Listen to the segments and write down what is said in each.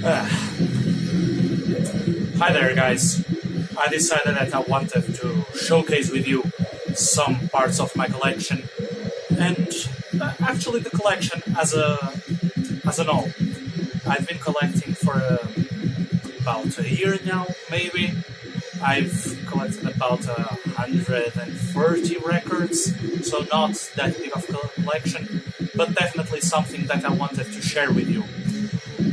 Uh, Hi there, guys. I decided that I wanted to showcase with you some parts of my collection, and actually the collection as an whole. I've been collecting for about a year now, maybe. I've collected about 130 records, so not that big of a collection, but definitely something that I wanted to share with you.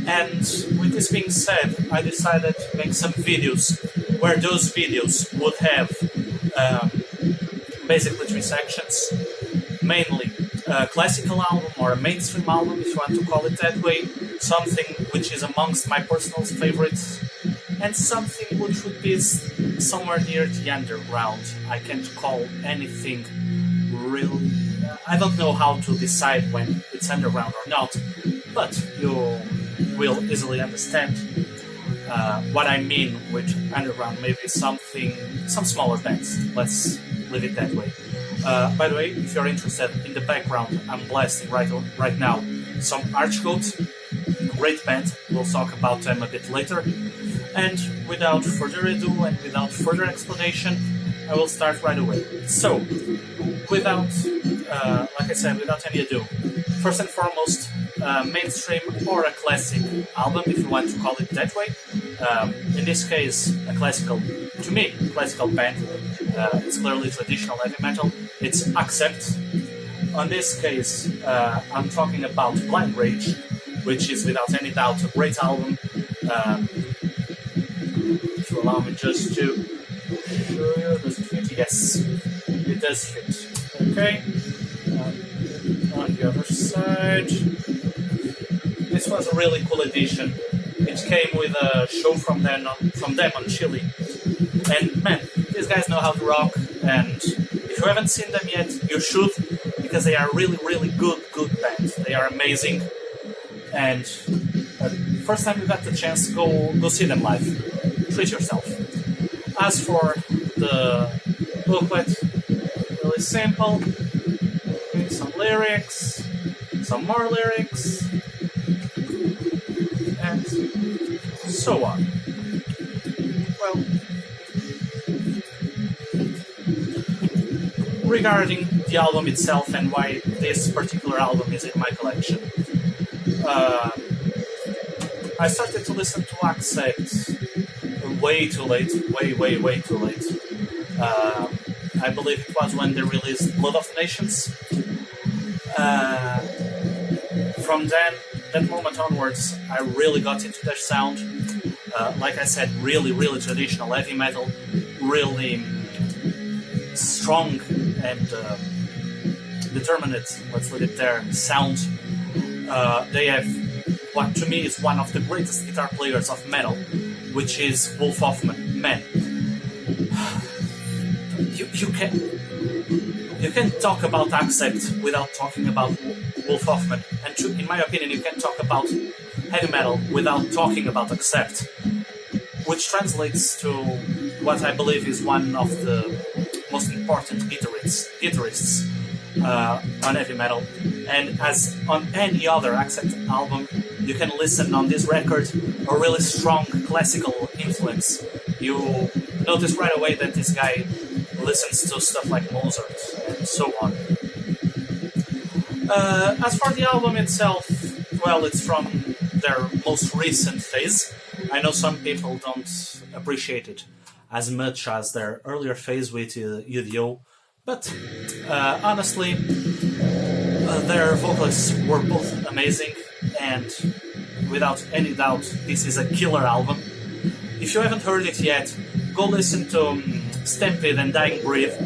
And with this being said, I decided to make some videos where those videos would have basically three sections, mainly a classical album or a mainstream album, if you want to call it that way, something which is amongst my personal favorites, and something which would be somewhere near the underground. I can't call anything really... I don't know how to decide when it's underground or not, but you will easily understand what I mean with underground. Maybe some smaller bands. Let's leave it that way. By the way, if you're interested in the background, I'm blasting right now some Archgoat, great band. We'll talk about them a bit later. And without further ado and without further explanation, I will start right away. So, without, like I said, without any ado, first and foremost, mainstream or a classic album, if you want to call it that way. In this case, a classical, to me, classical band. It's clearly traditional heavy metal. It's Accept. On this case, I'm talking about Blind Rage, which is without any doubt a great album. If you allow me just to show you, does it fit? Yes, it does fit. Okay. On the other side, this was a really cool edition. It came with a show from them on Chile, and man, these guys know how to rock. And if you haven't seen them yet, you should, because they are really good bands. They are amazing, and first time you got the chance, go see them live. Treat yourself. As for the booklet, really simple. Some lyrics, some more lyrics, and so on. Well, regarding the album itself and why this particular album is in my collection, I started to listen to Accept way too late, way too late. I believe it was when they released Blood of the Nations. From that moment onwards, I really got into their sound. Like I said, really traditional heavy metal, really strong and determined, let's leave it there, sound. They have what to me is one of the greatest guitar players of metal, which is Wolf Hoffman. Man, you can't talk about Accept without talking about Wolf Hoffman, and in my opinion, you can't talk about heavy metal without talking about Accept, which translates to what I believe is one of the most important guitarists on heavy metal. And as on any other Accept album, you can listen on this record a really strong classical influence. You notice right away that this guy listens to stuff like Mozart and so on. As for the album itself, well, it's from their most recent phase. I know some people don't appreciate it as much as their earlier phase with UDO, but honestly, their vocalists were both amazing, and without any doubt, this is a killer album. If you haven't heard it yet, go listen to Stampede and Dying Breath,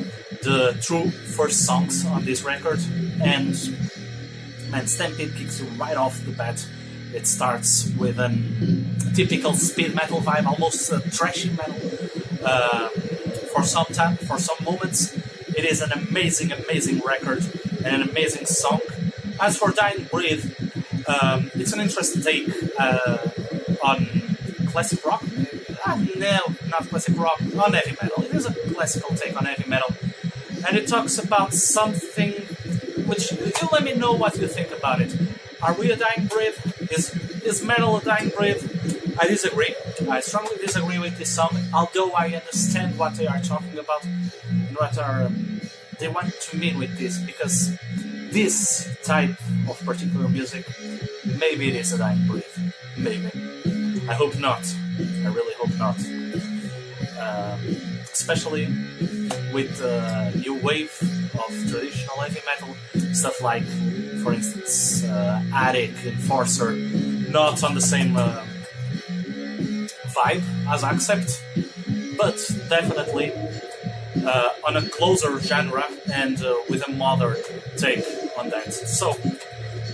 the true first songs on this record, and man, Stampede kicks you right off the bat. It starts with a typical speed metal vibe, almost thrashy metal. For some moments, it is an amazing record and an amazing song. As for Dying Breath, it's an interesting take on classic rock. No, not classic rock, on heavy metal. It is a classical take on heavy metal, and it talks about something which you let me know what you think about it. Are we a dying breed? Is metal a dying breed? I disagree. I strongly disagree with this song, although I understand what they are talking about and what they want to mean with this, because this type of particular music, maybe it is a dying breed. Maybe. I hope not. I really hope not. Especially with the new wave of traditional heavy metal, stuff like, for instance, Attic, Enforcer, not on the same vibe as Accept, but definitely on a closer genre and with a modern take on that. So,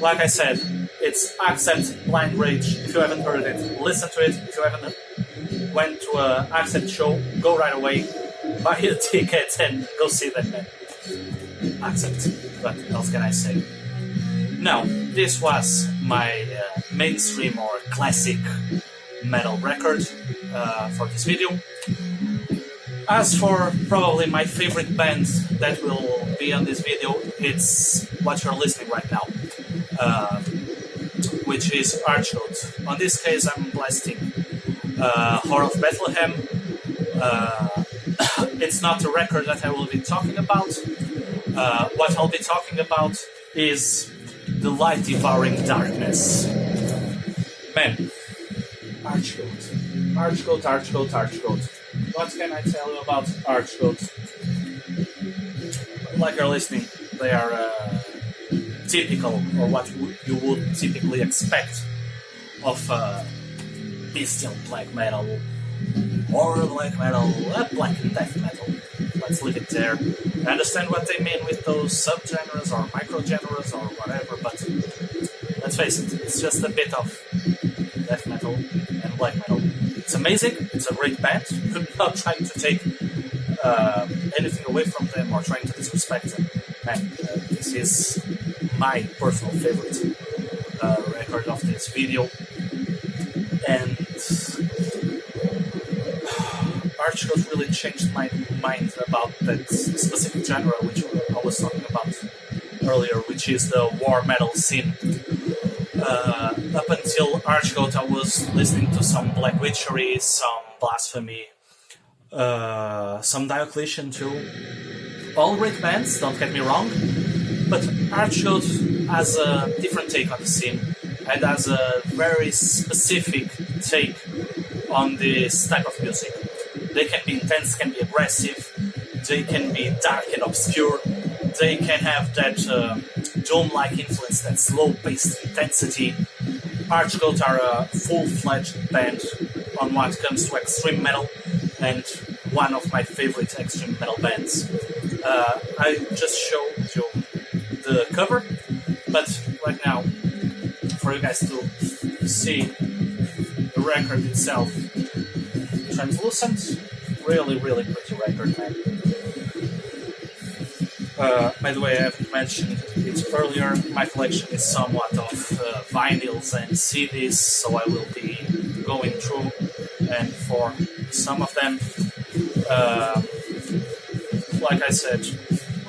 like I said, it's Accept Blind Rage. If you haven't heard it, listen to it. If you haven't went to an Accept show, go right away, buy a ticket and go see them. Accept. What else can I say? Now, this was my mainstream or classic metal record for this video. As for probably my favorite band that will be on this video, it's what you're listening right now, which is Archgoat. On this case, I'm blasting Whore of Bethlehem. It's not the record that I will be talking about. What I'll be talking about is The Light Devouring Darkness. Man, Archgoat. Archgoat, Archgoat, Archgoat. What can I tell you about Archgoat? Like you're listening, they are typical, or what you would typically expect of bestial black metal, or black metal, black and death metal. Let's leave it there. I understand what they mean with those subgenres or microgenres or whatever, but let's face it, it's just a bit of death metal and black metal. It's amazing, it's a great band. I'm not trying to take anything away from them or trying to disrespect them. Man, this is my personal favorite record of this video. And Archgoat really changed my mind about that specific genre which I was talking about earlier, which is the war metal scene. Up until Archgoat, I was listening to some Black Witchery, some Blasphemy, some Diocletian too. All great bands, don't get me wrong, but Archgoat has a different take on the scene and has a very specific take on this type of music. They can be intense, can be aggressive, they can be dark and obscure, they can have that dome-like influence, that slow-paced intensity. Archgoat are a full-fledged band on what comes to extreme metal, and one of my favorite extreme metal bands. I just showed you the cover, but right now, for you guys to see the record itself, translucent, really, really pretty record, man. By the way, I haven't mentioned it earlier, my collection is somewhat of vinyls and CDs, so I will be going through, and for some of them, like I said,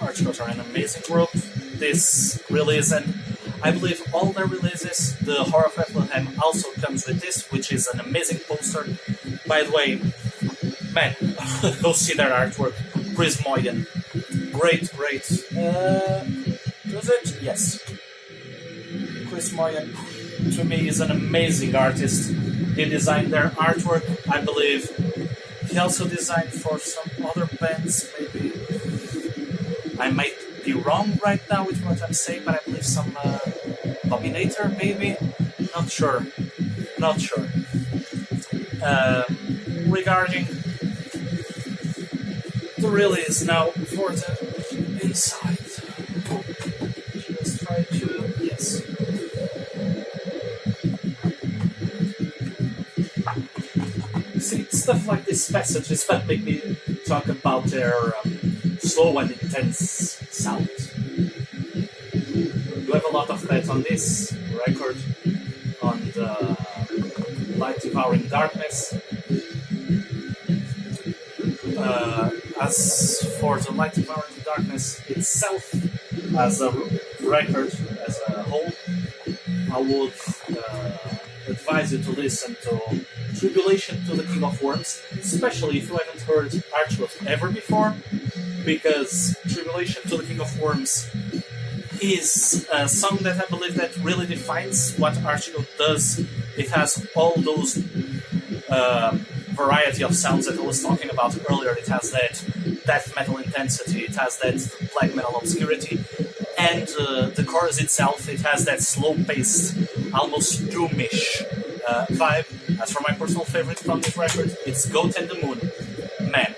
Archgoat are an amazing group. This release, and I believe all their releases, the Whore of Bethlehem also comes with this, which is an amazing poster. By the way, man, go see their artwork. Chris Moyen. Great. Does it? Yes. Chris Moyen, to me, is an amazing artist. He designed their artwork, I believe. He also designed for some other bands, maybe. I might be wrong right now with what I'm saying, but I believe some Dominator, maybe? Not sure. Regarding the release now for the inside. Let's try to... yes. See, stuff like this passages that make me talk about their slow and intense sound. You have a lot of that on this record, on the Light Devouring Darkness. As for the Light Devouring Darkness itself, as a record, as a whole, I would advise you to listen to Tribulation to the King of Worms, especially if you haven't heard Archgoat ever before, because Tribulation to the King of Worms is a song that I believe that really defines what Archgoat does. It has all those variety of sounds that I was talking about earlier. It has that death metal intensity, it has that black metal obscurity, and the chorus itself, it has that slow-paced, almost doomish vibe. As for my personal favorite from this record, it's Goat and the Moon. Man,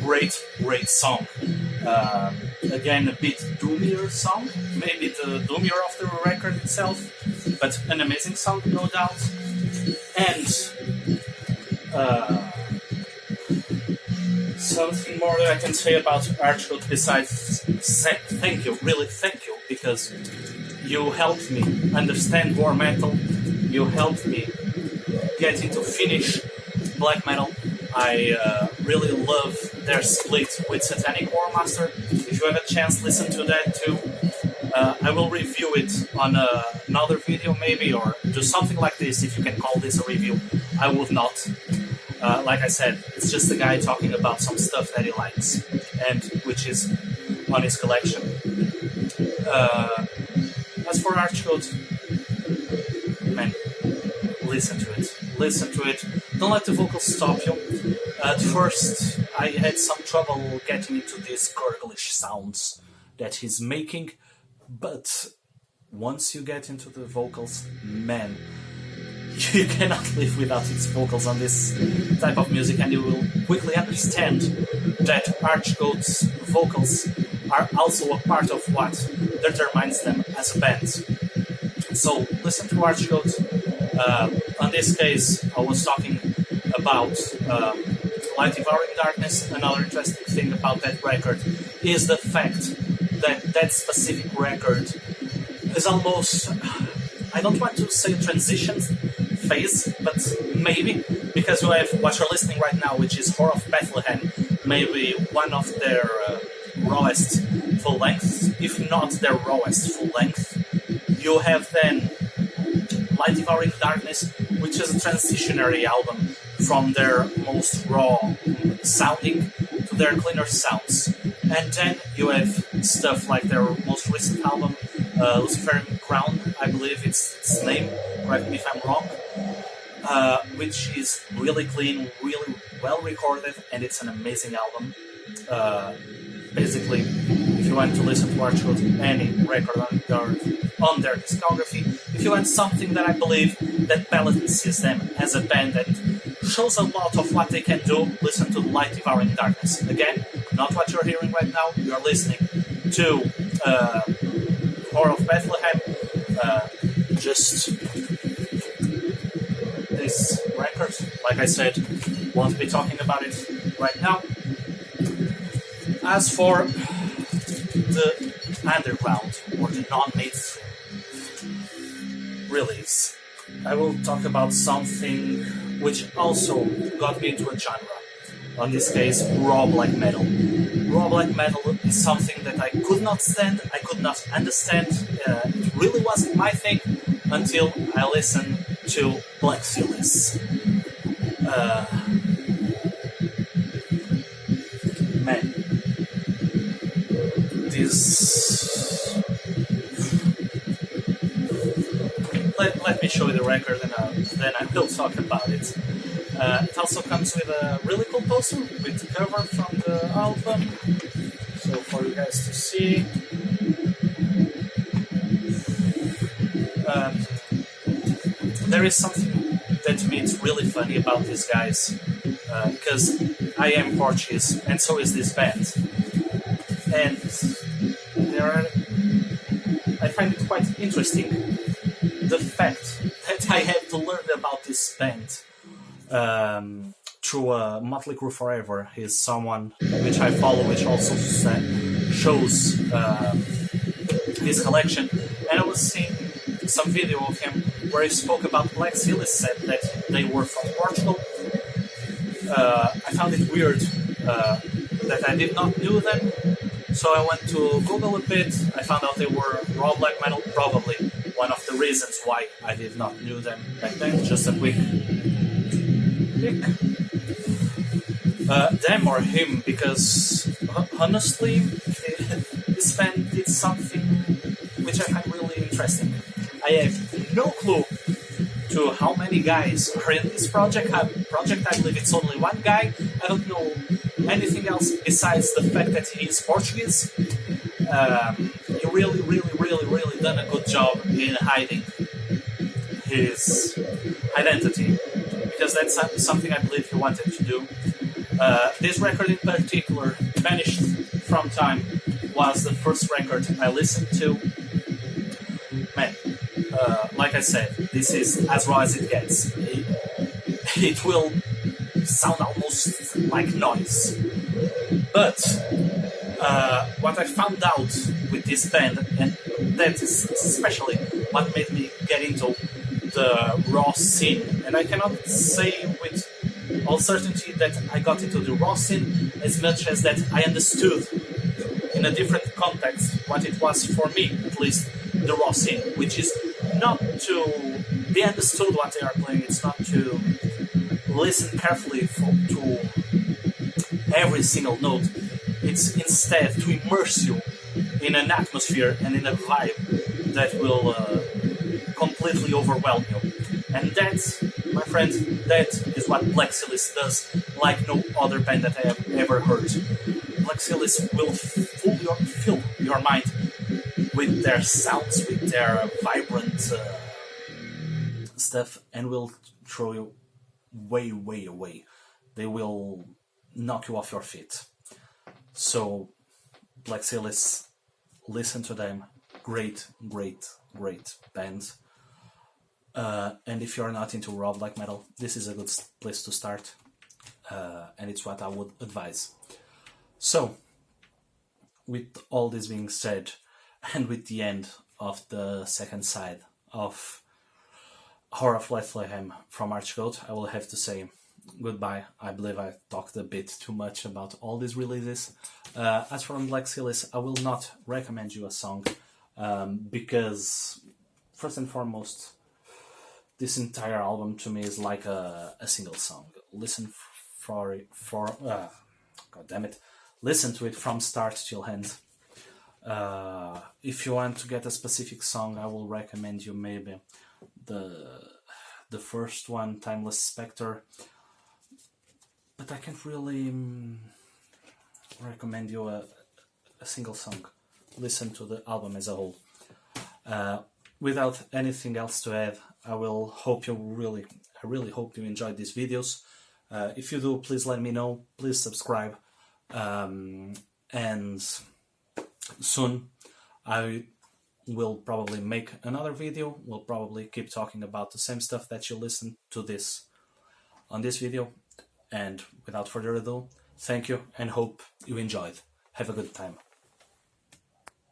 great song. Again, a bit doomier song, maybe the doomier of the record itself, but an amazing song, no doubt. And something more that I can say about Archgoat besides thank you, really thank you, because you helped me understand war metal, you helped me get into Finnish black metal. I really love their split with Satanic Warmaster. If you have a chance, listen to that too. I will review it on another video maybe, or do something like this, if you can call this a review. I would not. Like I said, it's just a guy talking about some stuff that he likes, and which is on his collection. As for Archgoat, man, listen to it. Listen to it. Don't let the vocals stop you. At first, I had some trouble getting into these gurglish sounds that he's making, but once you get into the vocals, man, you cannot live without its vocals on this type of music, and you will quickly understand that Archgoat's vocals are also a part of what determines them as a band. So listen to Archgoat. On this case, I was talking about Light Devouring Darkness. Another interesting thing about that record is the fact that that specific record is almost, I don't want to say transition phase, but maybe, because you have what you're listening right now, which is Horror of Bethlehem, maybe one of their rawest full lengths, if not their rawest full length. You have then Light Devouring Darkness, which is a transitionary album from their most raw sounding to their cleaner sounds. And then you have stuff like their most recent album, Luciferian Crown, I believe it's its name, correct me if I'm wrong, which is really clean, really well recorded, and it's an amazing album. Basically, if you want to listen to Archgoat, any record on their discography, if you want something that I believe that balances them as a band that shows a lot of what they can do, listen to Light Devouring Darkness. Again, not what you're hearing right now, you're listening to Horror of Bethlehem, just this record. Like I said, won't be talking about it right now. As for the underground or the non-mainstream release, I will talk about something which also got me into a genre. On this case, raw black metal. Raw black metal is something that I could not stand, I could not understand. It really wasn't my thing until I listened to Black Cilice. Man, let me show you the record, and then I will talk about it. It also comes with a really cool poster with the cover from the album, so for you guys to see. There is something that to me is really funny about these guys, because I am Portuguese, and so is this band. And I find it quite interesting, the fact that I had to learn about this band through Motley Crue Forever. He's someone which I follow, which also shows his collection. And I was seeing some video of him where he spoke about Black Cilice, said that they were from Portugal. I found it weird that I did not know them. So I went to Google a bit, I found out they were raw black metal, probably one of the reasons why I did not knew them back then. Just a quick pick. Them or him, because honestly, this band did something which I find really interesting. I have no clue to how many guys are in this project. I believe it's only one guy. I don't know anything else besides the fact that he is Portuguese. He really done a good job in hiding his identity, because that's something I believe he wanted to do. This record in particular, Vanished from Time, was the first record I listened to. Man, like I said, this is as raw as it gets. It will sound almost like noise. But what I found out with this band, and that is especially what made me get into the raw scene, and I cannot say with all certainty that I got into the raw scene as much as that I understood in a different context what it was for me, at least, the raw scene, which is not to be understood what they are playing, it's not to listen carefully to every single note, it's instead to immerse you in an atmosphere and in a vibe that will completely overwhelm you. And that, my friends, that is what Black Cilice does like no other band that I have ever heard. Black Cilice will fill your mind with their sounds, with their vibrant stuff, and will throw you way away. They will knock you off your feet. So, Black Cilice, listen to them. Great band. And if you're not into raw black metal, this is a good place to start. And it's what I would advise. So, with all this being said, and with the end of the second side of Horror of Bethlehem from Archgoat, I will have to say goodbye. I believe I talked a bit too much about all these releases. As for Black Cilice, I will not recommend you a song, because first and foremost, this entire album to me is like a single song. Listen listen to it from start till end. If you want to get a specific song, I will recommend you maybe the first one, Timeless Spectre. But I can't really recommend you a single song. Listen to the album as a whole. Without anything else to add, I really hope you enjoyed these videos. If you do, please let me know. Please subscribe. And soon I will probably make another video. We'll probably keep talking about the same stuff that you listened to on this video. And without further ado, thank you and hope you enjoyed. Have a good time.